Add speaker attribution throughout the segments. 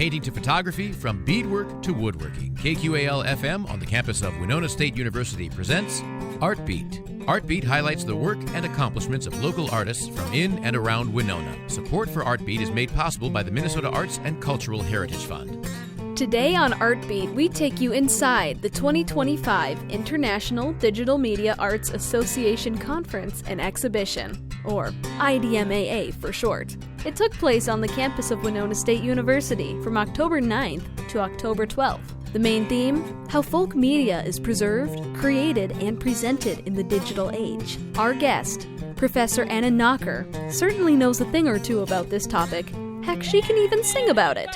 Speaker 1: painting to photography, from beadwork to woodworking. KQAL-FM on the campus of Winona State University presents Art Beat. Art Beat highlights the work and accomplishments of local artists from in and around Winona. Support for Art Beat is made possible by the Minnesota Arts and Cultural Heritage Fund.
Speaker 2: Today on Art Beat, we take you inside the 2025 International Digital Media Arts Association Conference and Exhibition, or iDMAa for short. It took place on the campus of Winona State University from October 9th to October 12th. The main theme, how folk media is preserved, created, and presented in the digital age. Our guest, Professor Anna Nacher, certainly knows a thing or two about this topic. Heck, she can even sing about it.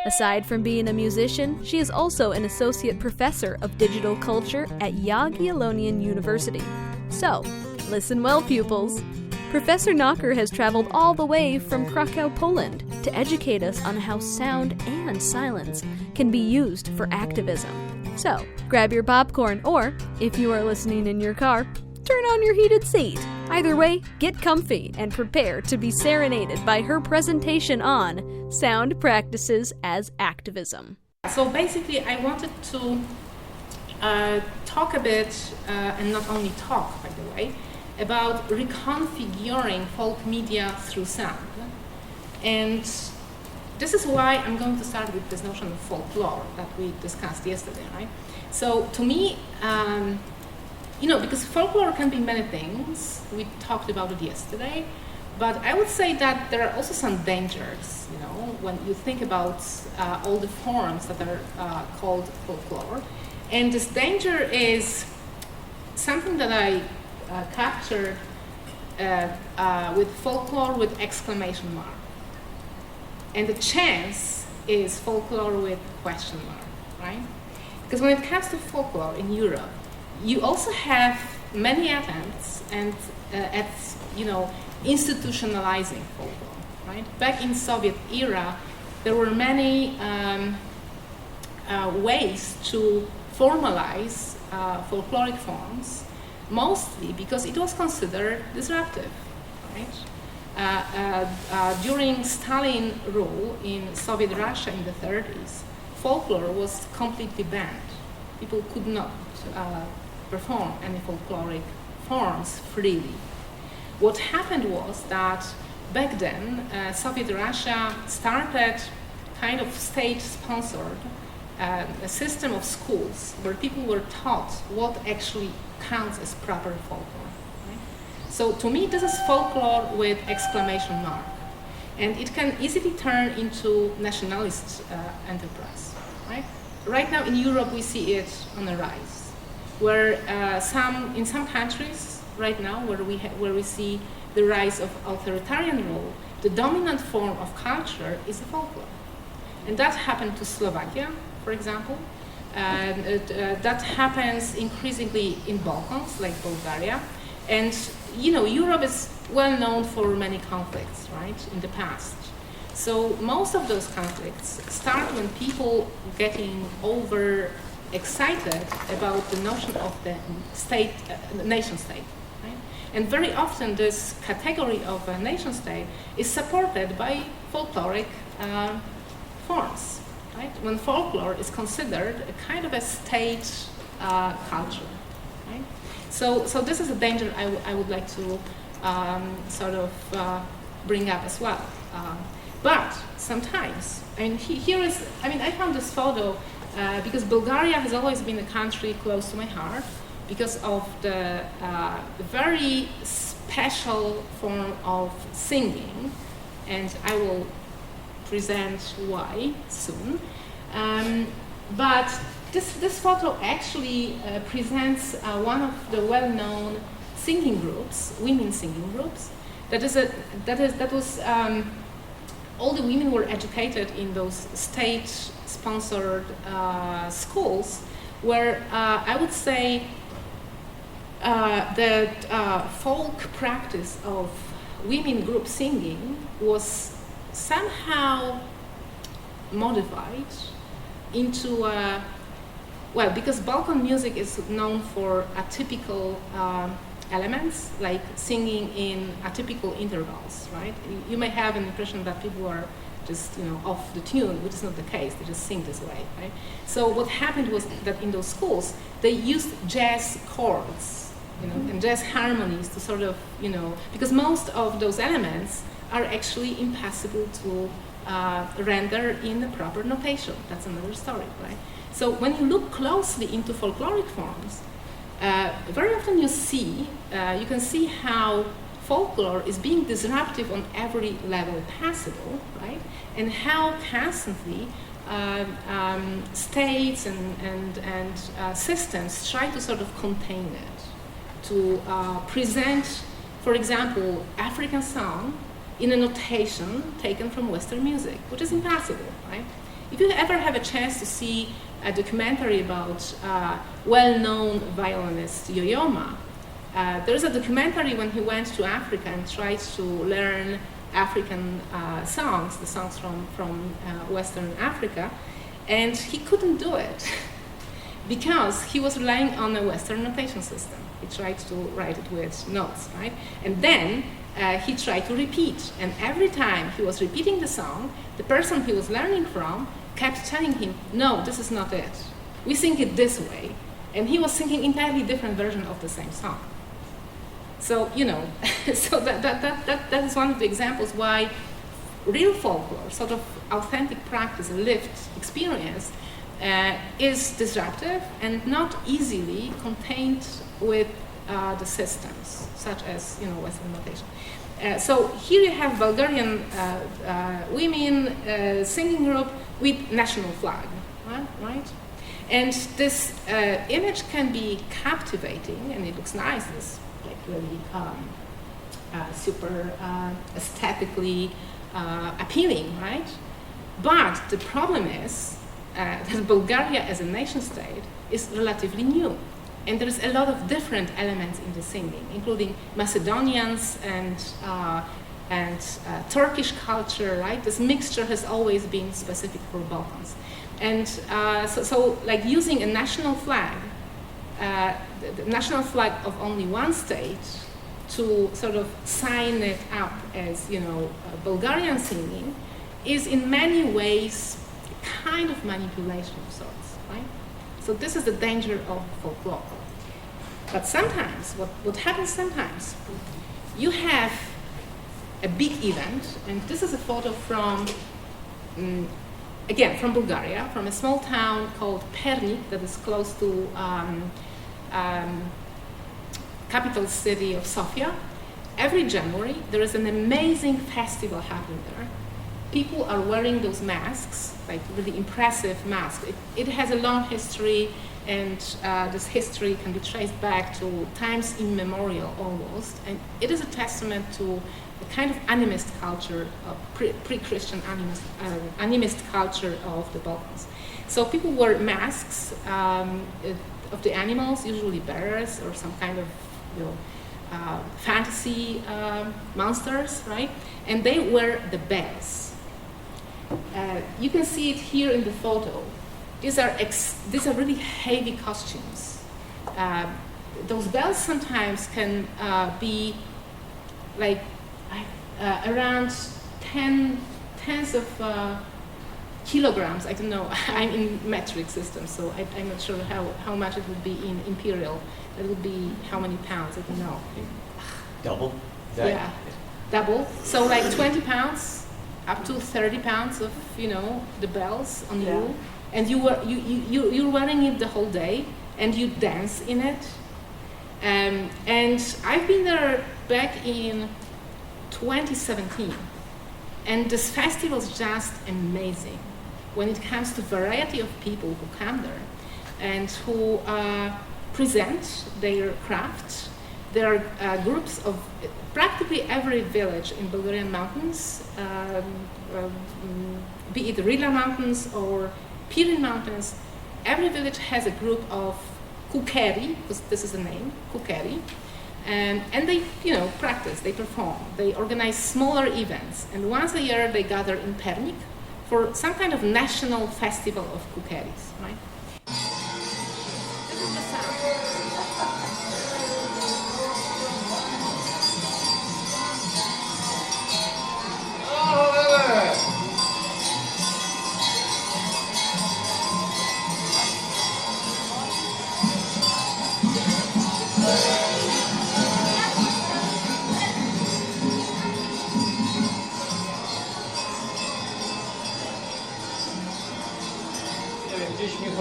Speaker 2: Aside from being a musician, she is also an associate professor of digital culture at Yah-gee-ah-lonian University. So, listen well, pupils. Professor Nacher has traveled all the way from Krakow, Poland, to educate us on how sound and silence can be used for activism. So, grab your popcorn, or, if you are listening in your car, turn on your heated seat. Either way, get comfy and prepare to be serenaded by her presentation on sound practices as activism.
Speaker 3: So basically, I wanted to talk a bit, and not only talk, by the way, about reconfiguring folk media through sound. And this is why I'm going to start with this notion of folklore that we discussed yesterday, right? So to me, because folklore can be many things. We talked about it yesterday. But I would say that there are also some dangers, when you think about all the forms that are called folklore. And this danger is something that I captured with folklore with exclamation mark. And the chance is folklore with question mark, right? Because when it comes to folklore in Europe, you also have many attempts at institutionalizing folklore, right? Back in Soviet era, there were many ways to formalize folkloric forms, mostly because it was considered disruptive, right? During Stalin rule in Soviet Russia in the 30s, folklore was completely banned. People could not perform any folkloric forms freely. What happened was that back then, Soviet Russia started kind of state-sponsored a system of schools where people were taught what actually counts as proper folklore. Right? So to me, this is folklore with exclamation mark. And it can easily turn into nationalist enterprise. Right now in Europe, we see it on the rise, where in some countries right now, where we see the rise of authoritarian rule, the dominant form of culture is the folklore. And that happened to Slovakia, for example. That happens increasingly in Balkans, like Bulgaria. And, Europe is well known for many conflicts, right, in the past. So most of those conflicts start when people getting excited about the notion of the nation-state. Right? And very often this category of a nation-state is supported by folkloric forms. Right? When folklore is considered a kind of a state culture. Right? So this is a danger I would like to bring up as well. But sometimes, I found this photo because Bulgaria has always been a country close to my heart because of the very special form of singing, and I will present why soon. But this photo actually presents one of the well-known singing groups, women singing groups. All the women were educated in those state-sponsored schools, where I would say that folk practice of women group singing was somehow modified into because Balkan music is known for atypical elements, like singing in atypical intervals, right? You may have an impression that people are just, off the tune, which is not the case. They just sing this way, right? So what happened was that in those schools, they used jazz chords, and jazz harmonies to sort of, because most of those elements are actually impossible to render in the proper notation. That's another story, right? So when you look closely into folkloric forms, very often you can see how folklore is being disruptive on every level possible, right? And how constantly states and systems try to sort of contain it, to present, for example, African song in a notation taken from Western music, which is impossible, right? If you ever have a chance to see a documentary about well-known violinist Yo-yo Ma, there's a documentary when he went to Africa and tried to learn African songs, the songs from Western Africa, and he couldn't do it because he was relying on a Western notation system. He tried to write it with notes, right? And then he tried to repeat, and every time he was repeating the song, the person he was learning from kept telling him, no, this is not it. We sing it this way. And he was singing entirely different version of the same song. So, so that is one of the examples why real folklore, sort of authentic practice, a lived experience, is disruptive and not easily contained with the systems, such as, Western notation. So here you have Bulgarian women singing group with national flag, right? And this image can be captivating, and it looks nice. It's like really super aesthetically appealing, right? But the problem is that Bulgaria as a nation state is relatively new. And there is a lot of different elements in the singing, including Macedonians and Turkish culture, right? This mixture has always been specific for Balkans. And so like using a national flag, the national flag of only one state, to sort of sign it up as, Bulgarian singing, is in many ways a kind of manipulation of sorts, right? So this is the danger of folklore. But sometimes, what happens sometimes, you have a big event, and this is a photo from, again, from Bulgaria, from a small town called Pernik that is close to capital city of Sofia. Every January, there is an amazing festival happening there. People are wearing those masks, like really impressive masks. It has a long history, and this history can be traced back to times immemorial almost. And it is a testament to the kind of animist culture, pre-Christian animist culture of the Balkans. So people wear masks of the animals, usually bears or some kind of fantasy monsters, right? And they wear the bells. You can see it here in the photo. These are really heavy costumes. Those bells sometimes can be like around tens of kilograms. I don't know. I'm in metric system, so I'm not sure how much it would be in imperial. It would be how many pounds? I don't know.
Speaker 4: Double?
Speaker 3: Yeah, double. So like 20 pounds. Up to 30 pounds of, the bells on you, and you're wearing it the whole day, and you dance in it. And I've been there back in 2017, and this festival is just amazing when it comes to variety of people who come there and who present their craft. There are groups of practically every village in Bulgarian mountains, be it Rila Mountains or Pirin Mountains. Every village has a group of kukeri, because this is the name, kukeri, and they, practice, they perform, they organize smaller events, and once a year they gather in Pernik for some kind of national festival of kukeris, right? This is the sound. So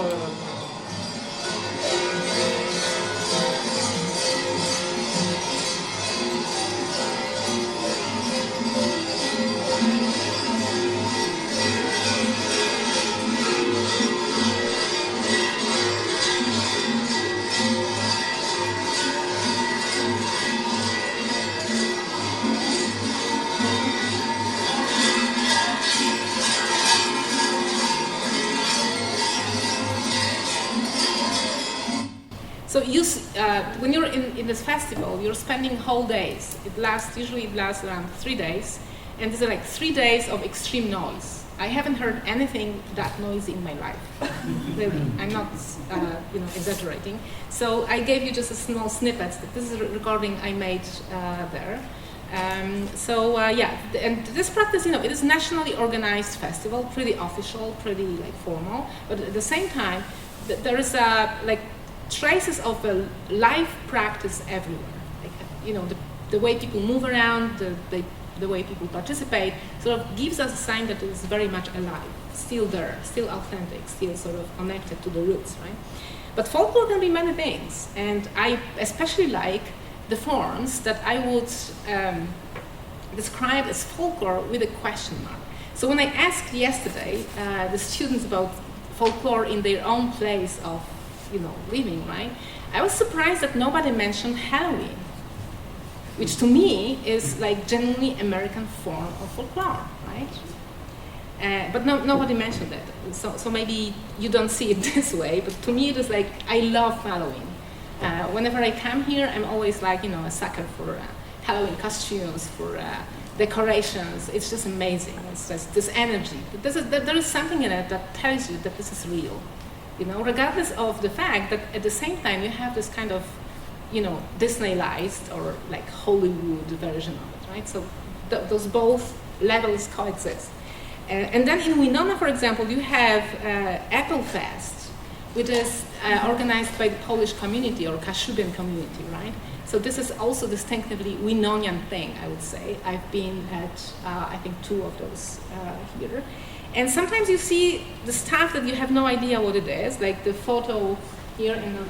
Speaker 3: when you're in this festival, you're spending whole days. Usually it lasts around 3 days, and these are like 3 days of extreme noise. I haven't heard anything that noisy in my life. Really, I'm not exaggerating. So I gave you just a small snippet. This is a recording I made there. And this practice, it is a nationally organized festival, pretty official, pretty like formal, but at the same time, there is traces of a live practice everywhere. The way people move around, the way people participate, sort of gives us a sign that it is very much alive, still there, still authentic, still sort of connected to the roots, right? But folklore can be many things, and I especially like the forms that I would describe as folklore with a question mark. So when I asked yesterday the students about folklore in their own place of living, right? I was surprised that nobody mentioned Halloween, which to me is like genuinely American form of folklore, right? But nobody mentioned it. So maybe you don't see it this way, but to me it is like, I love Halloween. Whenever I come here, I'm always like, a sucker for Halloween costumes, for decorations. It's just amazing. It's just this energy. There is something in it that tells you that this is real. Regardless of the fact that at the same time you have this kind of, Disneyized or like Hollywood version of it, right? So those both levels coexist. And then in Winona, for example, you have Apple Fest, which is organized by the Polish community or Kashubian community, right? So this is also distinctively Winonian thing, I would say. I've been at, I think, 2 of those here. And sometimes you see the stuff that you have no idea what it is, like the photo here in the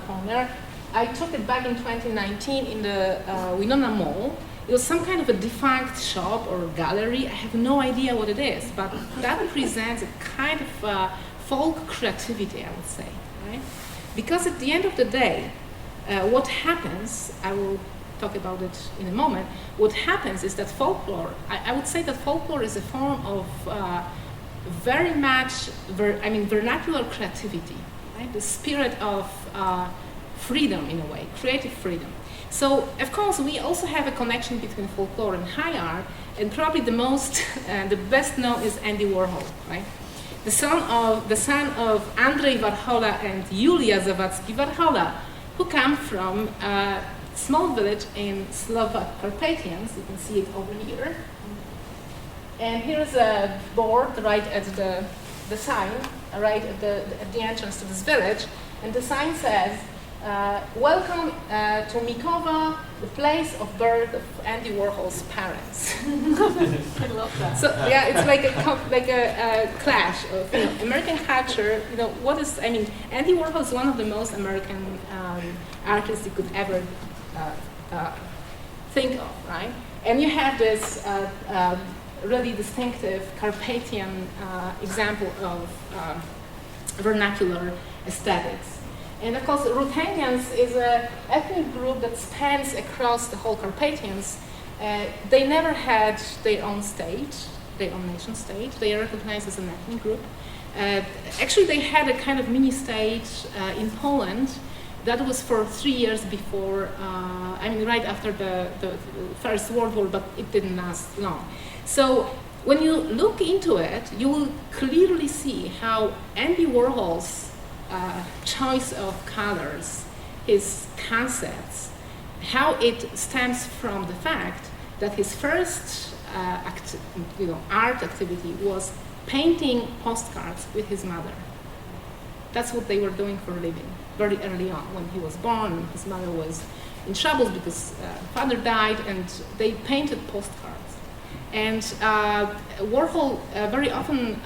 Speaker 3: corner. I took it back in 2019 in the Winona Mall. It was some kind of a defunct shop or gallery. I have no idea what it is, but that presents a kind of folk creativity, I would say, right? Because at the end of the day, what happens, I will talk about it in a moment, what happens is that folklore, I would say that folklore is a form of very much, vernacular creativity, right? The spirit of freedom in a way, creative freedom. So, of course, we also have a connection between folklore and high art, and probably the most, the best known is Andy Warhol, right? The son of Andrzej Warhola and Julia Zawadzki-Warhola, who come from a small village in Slovak Carpathians. You can see it over here. And here's a board right at the sign, right at the entrance to this village, and the sign says, welcome to Mikowa, the place of birth of Andy Warhol's parents. I love that. So yeah, it's like a clash of American culture. Andy Warhol is one of the most American artists you could ever think of, right? And you have this really distinctive Carpathian example of vernacular aesthetics. And of course, Ruthenians is an ethnic group that spans across the whole Carpathians. They never had their own state, their own nation state. They are recognized as an ethnic group. Actually, they had a kind of mini state in Poland that was for 3 years before, right after the First World War, but it didn't last long. So when you look into it, you will clearly see how Andy Warhol's choice of colors, his concepts, how it stems from the fact that his first art activity was painting postcards with his mother. That's what they were doing for a living very early on. When he was born, his mother was in trouble because father died, and they painted postcards. And Warhol very often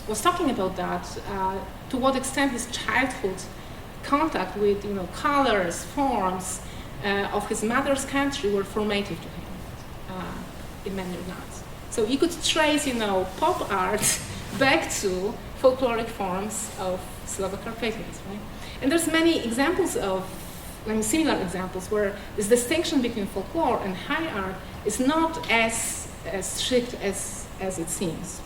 Speaker 3: was talking about that to what extent his childhood contact with colors, forms of his mother's country were formative to him in many regards. So you could trace pop art back to folkloric forms of Slovak Carpathians, right? And there's many examples of similar examples where this distinction between folklore and high art is not as strict as it seems.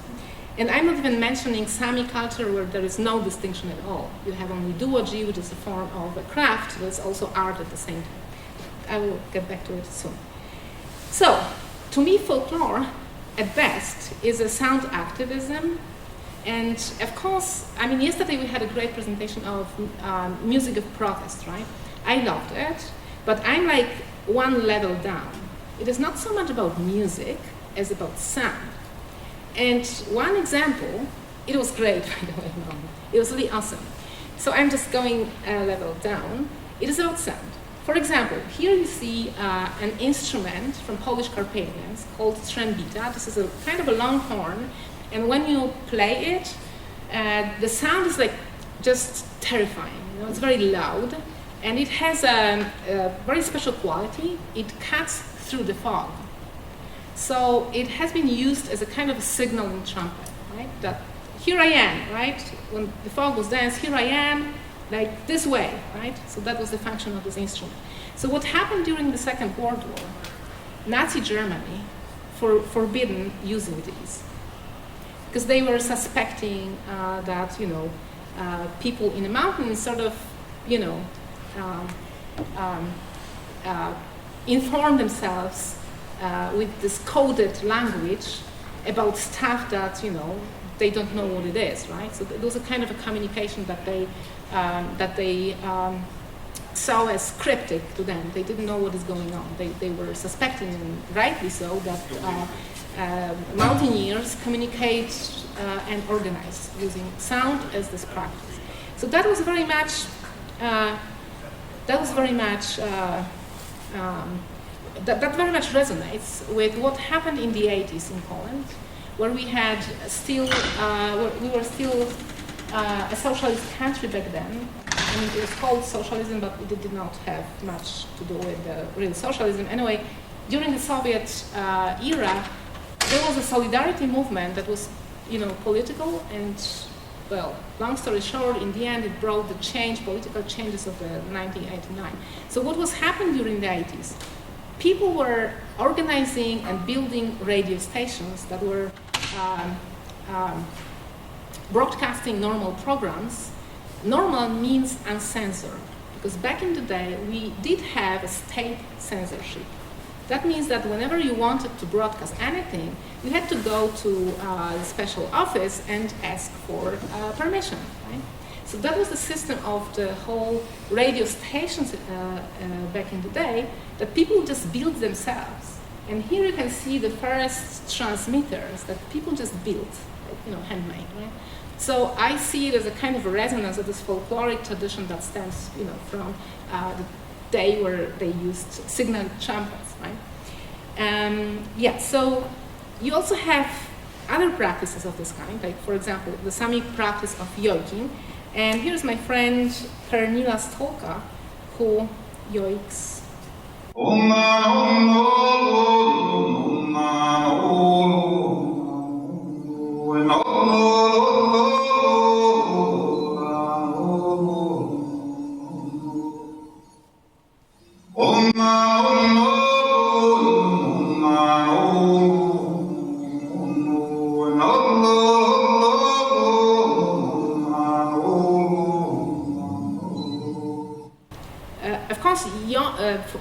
Speaker 3: And I'm not even mentioning Sami culture where there is no distinction at all. You have only duoji, which is a form of a craft, but it's also art at the same time. I will get back to it soon. So, to me, folklore, at best, is a sound activism. And of course, yesterday we had a great presentation of music of protest, right? I loved it, but I'm like one level down. It is not so much about music as about sound. And one example, it was great, by the way, it was really awesome. So I'm just going a level down. It is about sound. For example, here you see an instrument from Polish Carpathians called trębita. This is a kind of a long horn, and when you play it, the sound is like just terrifying. It's very loud, and it has a very special quality. It cuts through the fog. So it has been used as a kind of a signaling trumpet, right? That here I am, right? When the fog was dense, here I am, like this way, right? So that was the function of this instrument. So what happened during the Second World War, Nazi Germany forbidden using these because they were suspecting that, people in the mountains sort of, inform themselves with this coded language about stuff that they don't know what it is, right? So it was a kind of a communication that they saw as cryptic to them. They didn't know what is going on. They were suspecting, and rightly so, that mountaineers communicate and organize using sound as this practice. So that was very much. That very much resonates with what happened in the 80s in Poland, where we were still a socialist country back then. It was called socialism, but it did not have much to do with the real socialism. Anyway, during the Soviet era, there was a solidarity movement that was, political, and, well, long story short, in the end, it brought the political changes of 1989. So what was happening during the 80s? People were organizing and building radio stations that were broadcasting normal programs. Normal means uncensored, because back in the day, we did have a state censorship. That means that whenever you wanted to broadcast anything, you had to go to a special office and ask for permission, right? So that was the system of the whole radio stations back in the day, that people just built themselves. And here you can see the first transmitters that people just built, handmade, right? So I see it as a kind of a resonance of this folkloric tradition that stems, from the day where they used signal trumpets, right? So you also have other practices of this kind, like, for example, the Sami practice of yoiking. And here's my friend Pernila Stolka, who yoiks.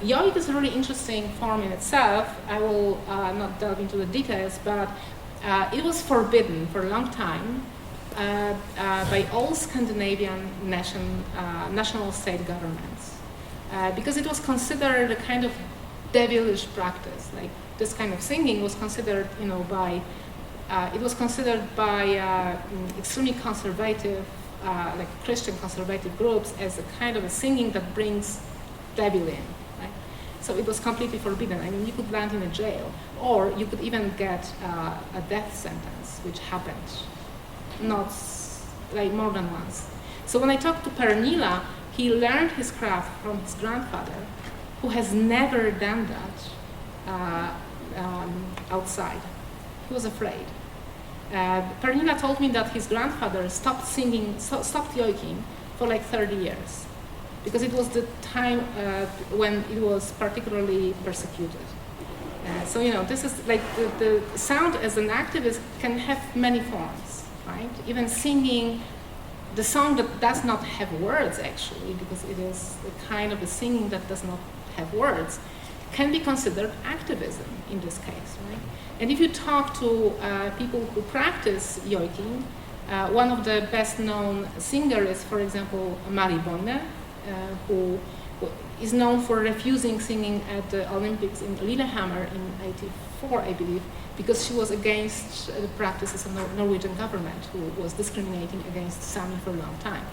Speaker 3: Yoik is a really interesting form in itself. I will not delve into the details, but it was forbidden for a long time by all Scandinavian national state governments because it was considered a kind of devilish practice. Like, this kind of singing was considered, by extremely conservative, like Christian conservative groups, as a kind of a singing that brings devil in. So it was completely forbidden. I mean, you could land in a jail, or you could even get a death sentence, which happened not like more than once. So when I talked to Pernilla, he learned his craft from his grandfather, who has never done that outside. He was afraid. Pernilla told me that his grandfather stopped singing, stopped yoiking for like 30 years, because it was the time when it was particularly persecuted. So, you know, this is like the sound as an activist can have many forms, right? Even singing the song that does not have words, actually, because it is a kind of a singing that does not have words, can be considered activism in this case, right? And if you talk to people who practice yoiking, one of the best known singers is, for example, Mary Boyne, who is known for refusing singing at the Olympics in Lillehammer in '84, I believe, because she was against the practices of the Norwegian government, who was discriminating against Sami for a long time.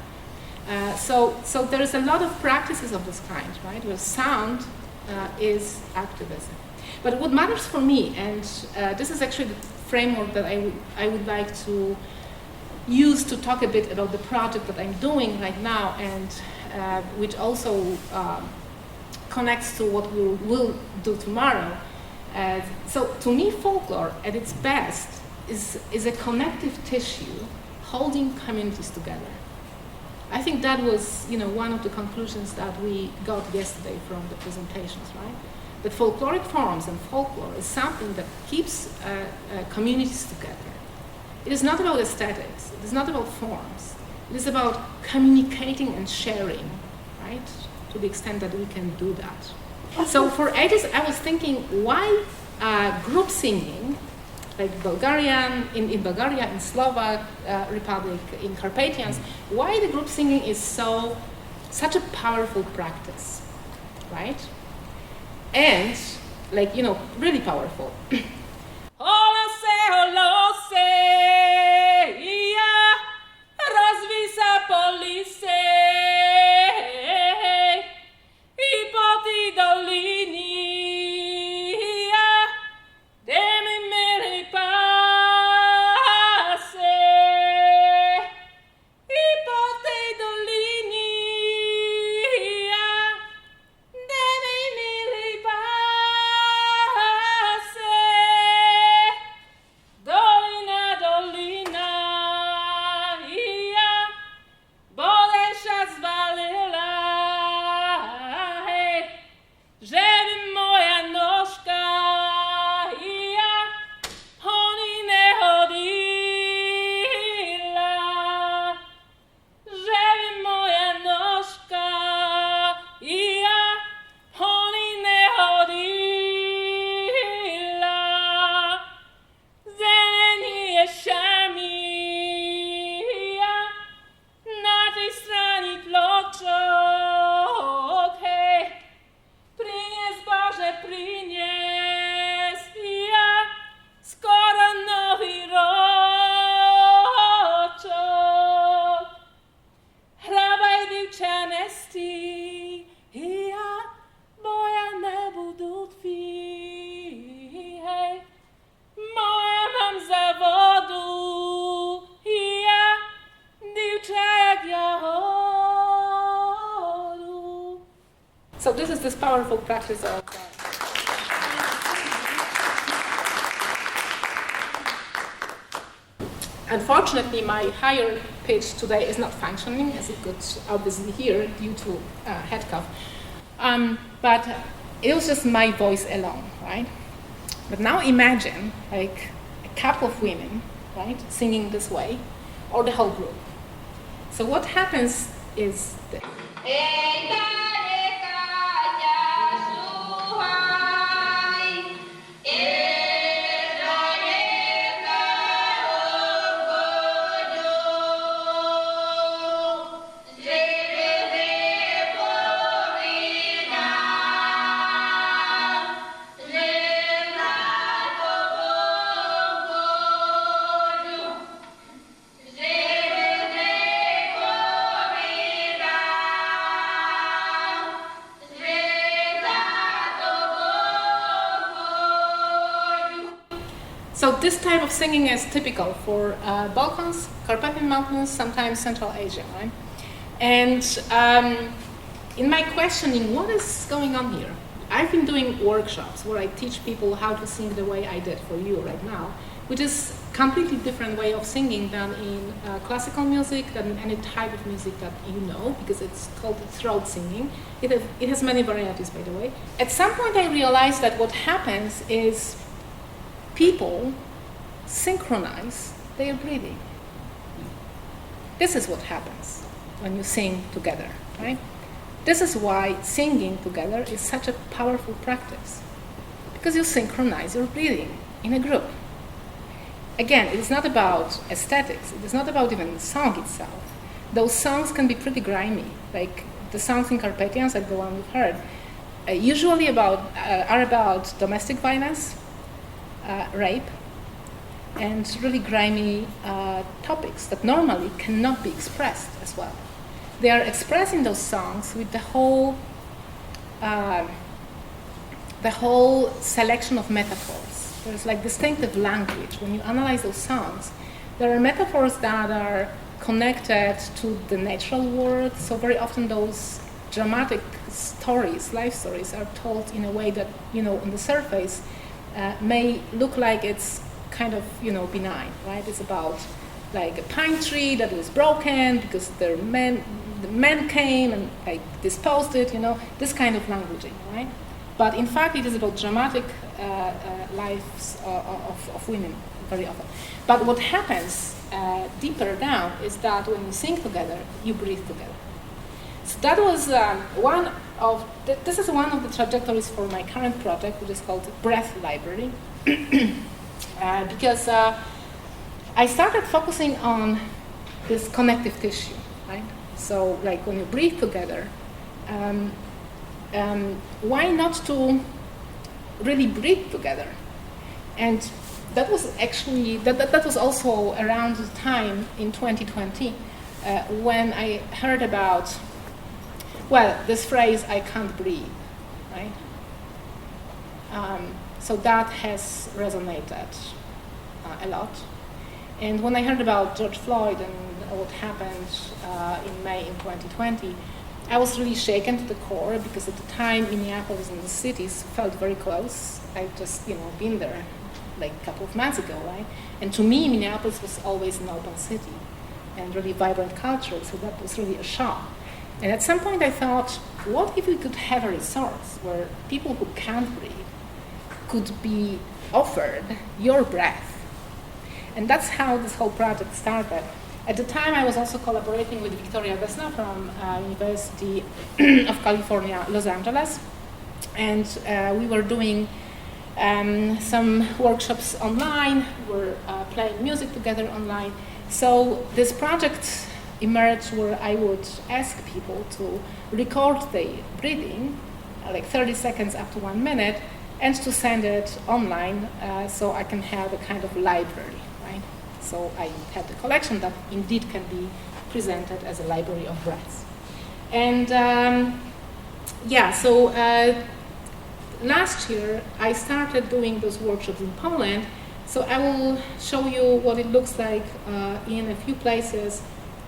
Speaker 3: So there is a lot of practices of this kind, right, where sound is activism. But what matters for me, and this is actually the framework that I would like to use to talk a bit about the project that I'm doing right now, and which also connects to what we will do tomorrow. So to me, folklore at its best is a connective tissue holding communities together. I think that was, you know, one of the conclusions that we got yesterday from the presentations, right? That folkloric forms and folklore is something that keeps communities together. It is not about aesthetics, it is not about forms, it is about communicating and sharing, right? To the extent that we can do that. So for ages, I was thinking, why group singing, like Bulgarian, in Bulgaria, in Slovak Republic, in Carpathians, why the group singing is such a powerful practice, right? And, like, you know, really powerful. So this is this powerful practice of Unfortunately, my higher pitch today is not functioning, as you could obviously hear due to head cough. But it was just my voice alone, right? But now imagine like a couple of women, right, singing this way, or the whole group. So what happens is this. So this type of singing is typical for Balkans, Carpathian Mountains, sometimes Central Asia, right? And in my questioning, what is going on here? I've been doing workshops where I teach people how to sing the way I did for you right now, which is completely different way of singing than in classical music, than in any type of music that you know, because it's called throat singing. It has many varieties, by the way. At some point I realized that what happens is people synchronize their breathing. This is what happens when you sing together, right? This is why singing together is such a powerful practice, because you synchronize your breathing in a group. Again, it is not about aesthetics. It is not about even the song itself. Those songs can be pretty grimy, like the songs in Carpathians, like the one we've heard, usually are about domestic violence, rape, and really grimy topics that normally cannot be expressed as well. They are expressing those songs with the whole selection of metaphors. There's like distinctive language. When you analyze those songs, there are metaphors that are connected to the natural world. So very often those dramatic stories, life stories, are told in a way that, on the surface may look like it's kind of, benign, right? It's about like a pine tree that was broken because the men came and like disposed it, this kind of languaging, right? But in fact, it is about dramatic lives of women very often. But what happens deeper down is that when you sing together, you breathe together. So that was this is one of the trajectories for my current project, which is called Breath Library, because I started focusing on this connective tissue, right? So, like when you breathe together, why not to really breathe together? And that was actually that was also around the time in 2020 when I heard about this phrase "I can't breathe," right? So that has resonated a lot. And when I heard about George Floyd and what happened in May in 2020, I was really shaken to the core, because at the time Minneapolis and the cities felt very close. I'd just been there like a couple of months ago, right? And to me, Minneapolis was always an open city and really vibrant culture, so that was really a shock. And at some point I thought, what if we could have a resource where people who can't breathe could be offered your breath? And that's how this whole project started. At the time, I was also collaborating with Victoria Vesna from University of California, Los Angeles. And we were doing some workshops online. We were playing music together online. So this project emerged where I would ask people to record their breathing, like 30 seconds up to 1 minute, and to send it online so I can have a kind of library. So I had a collection that indeed can be presented as a library of breaths. And so last year I started doing those workshops in Poland. So I will show you what it looks like in a few places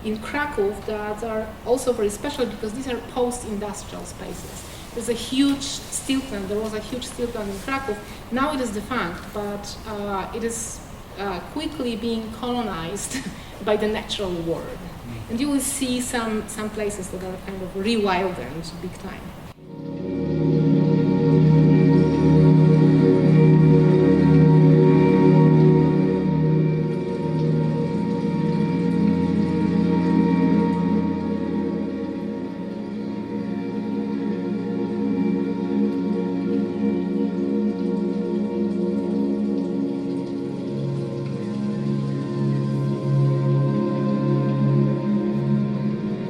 Speaker 3: in Krakow that are also very special, because these are post-industrial spaces. There's a huge steel plant. There was a huge steel plant in Krakow. Now it is defunct, but it is quickly being colonized by the natural world. And you will see some places that are kind of rewilded big time.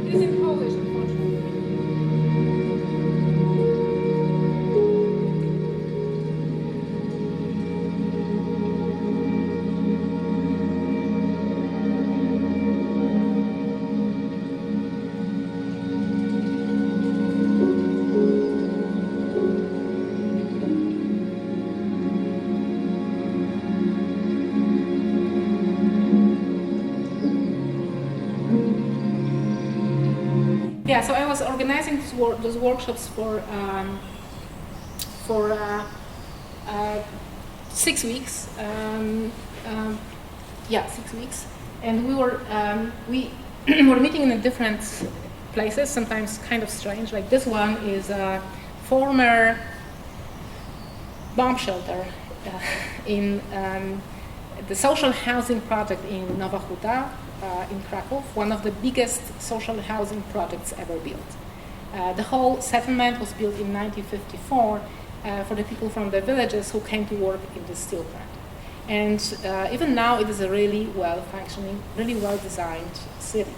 Speaker 3: It is in Polish, unfortunately. Yeah, so I was organizing those workshops for 6 weeks. 6 weeks, and we were were meeting in different places, sometimes kind of strange. Like this one is a former bomb shelter in the social housing project in Nowa Huta in Kraków, one of the biggest social housing projects ever built. The whole settlement was built in 1954 for the people from the villages who came to work in the steel plant. And even now it is a really well-functioning, really well-designed city.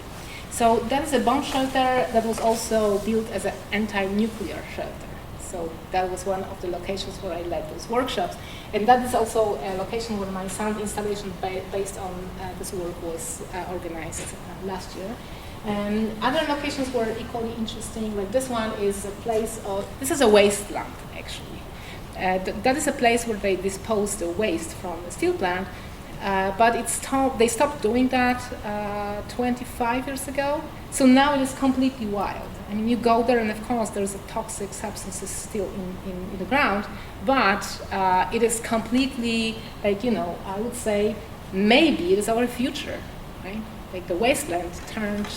Speaker 3: So that is a bomb shelter that was also built as an anti-nuclear shelter. So that was one of the locations where I led those workshops. And that is also a location where my sound installation based on this work was organized last year. And other locations were equally interesting. Like this one is a place of, this is a wasteland actually. That is a place where they dispose the waste from the steel plant, but they stopped doing that 25 years ago. So now it is completely wild. I mean, you go there, and of course, there's a toxic substances still in the ground, but it is completely, like, I would say maybe it is our future, right? Like the wasteland turned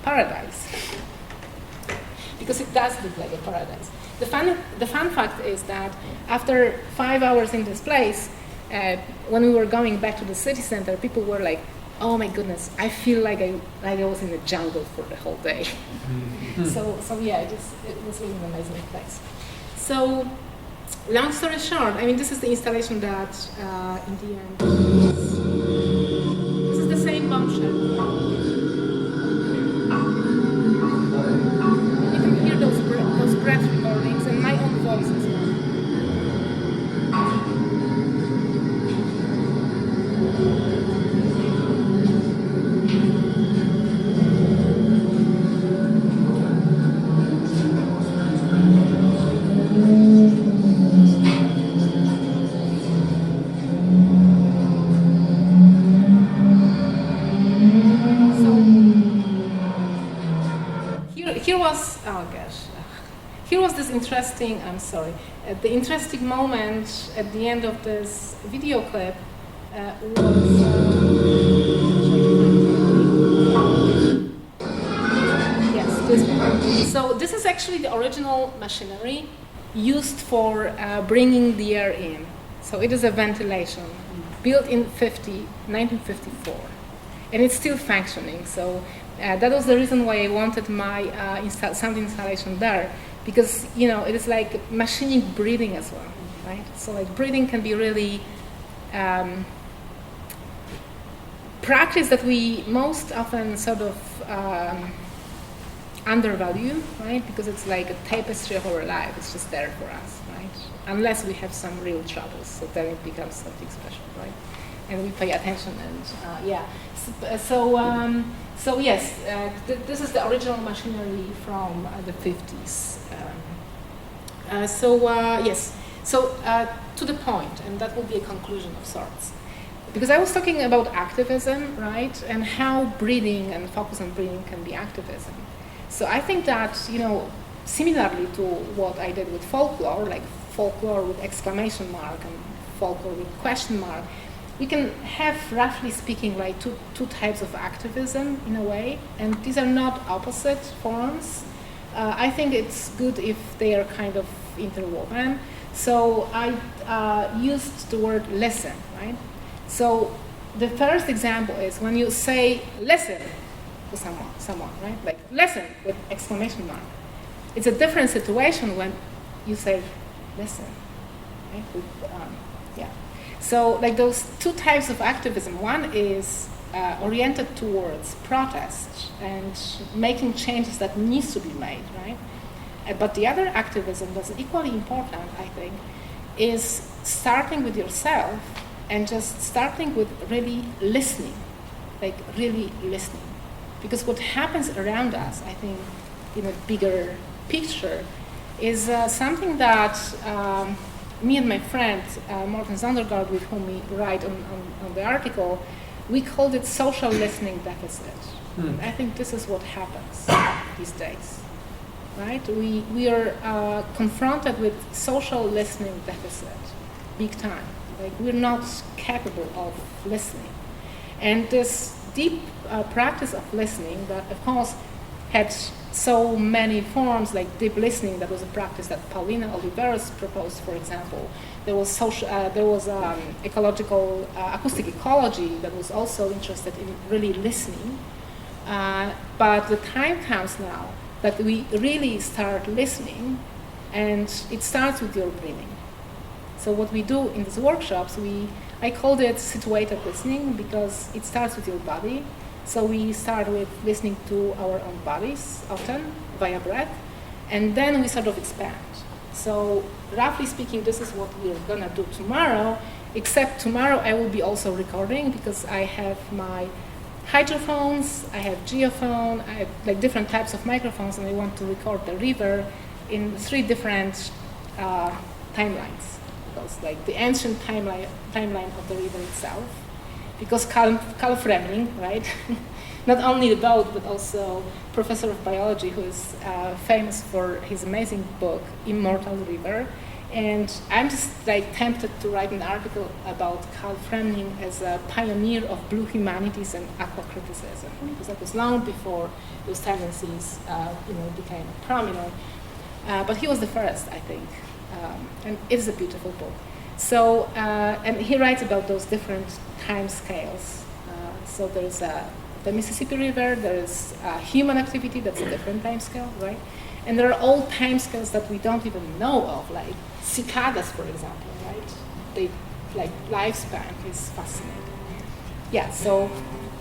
Speaker 3: paradise, because it does look like a paradise. The fun fact is that after 5 hours in this place, when we were going back to the city center, people were like, "Oh my goodness, I feel like I was in the jungle for the whole day." So yeah, it was really an amazing place. So, long story short, I mean, this is the installation that in the end, this is the same bomb shelter. You can hear those breath recordings and my own voice as well. Here was this interesting, the interesting moment at the end of this video clip was, yes, this one. So this is actually the original machinery used for bringing the air in. So it is a ventilation built in 1954, and it's still functioning. So that was the reason why I wanted my sound installation there, because it is like machining breathing as well, right? So like breathing can be really practice that we most often sort of undervalue, right? Because it's like a tapestry of our life. It's just there for us, right? Unless we have some real troubles, so then it becomes something special, right? And we pay attention, and So yes, this is the original machinery from the 50s. Yes, so to the point, and that will be a conclusion of sorts. Because I was talking about activism, right, and how breathing and focus on breathing can be activism. So I think that, similarly to what I did with folklore, like folklore with exclamation mark and folklore with question mark, we can have, roughly speaking, like two types of activism in a way, and these are not opposite forms. I think it's good if they are kind of interwoven. So I used the word listen, right? So the first example is when you say listen to someone, right? Like listen with exclamation mark. It's a different situation when you say listen, right? So like those two types of activism, one is oriented towards protest and making changes that needs to be made, right? But the other activism that's equally important, I think, is starting with yourself and just starting with really listening, like really listening. Because what happens around us, I think, in a bigger picture, is something that me and my friend, Morten Zondergaard, with whom we write on the article, we called it social listening deficit. I think this is what happens these days, right? We are confronted with social listening deficit, big time. Like, we're not capable of listening. And this deep practice of listening that, of course, had so many forms, like deep listening, that was a practice that Paulina Oliveros proposed, for example. There was ecological, acoustic ecology that was also interested in really listening. But the time comes now that we really start listening, and it starts with your breathing. So what we do in these workshops, I called it situated listening because it starts with your body. So we start with listening to our own bodies, often via breath, and then we sort of expand. So roughly speaking, this is what we're gonna do tomorrow, except tomorrow I will be also recording because I have my hydrophones, I have geophone, I have like different types of microphones, and I want to record the river in 3 different timelines. Because like the ancient timeline of the river itself, because Carl Fremling, right, not only the boat but also professor of biology who is famous for his amazing book Immortal River, and I'm just like tempted to write an article about Carl Fremling as a pioneer of blue humanities and aquacriticism, because that was long before those tendencies became prominent, but he was the first, I think. And it is a beautiful book. So, and he writes about those different time scales. So there's the Mississippi River, there's human activity, that's a different time scale, right? And there are all time scales that we don't even know of, like cicadas, for example, right? They, like, lifespan is fascinating. Yeah, so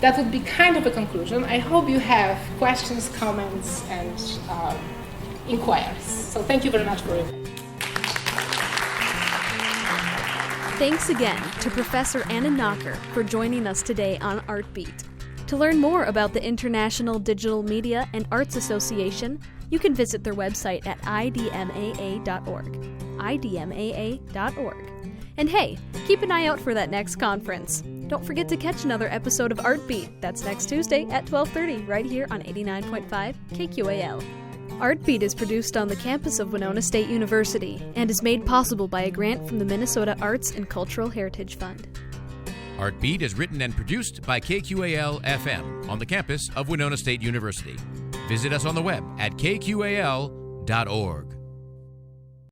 Speaker 3: that would be kind of a conclusion. I hope you have questions, comments, and inquiries. So thank you very much for it.
Speaker 2: Thanks again to Professor Anna Nacher for joining us today on Artbeat. To learn more about the International Digital Media and Arts Association, you can visit their website at iDMAa.org. iDMAa.org. And hey, keep an eye out for that next conference. Don't forget to catch another episode of Artbeat. That's next Tuesday at 12:30, right here on 89.5 KQAL. Artbeat is produced on the campus of Winona State University and is made possible by a grant from the Minnesota Arts and Cultural Heritage Fund.
Speaker 1: Artbeat is written and produced by KQAL-FM on the campus of Winona State University. Visit us on the web at kqal.org.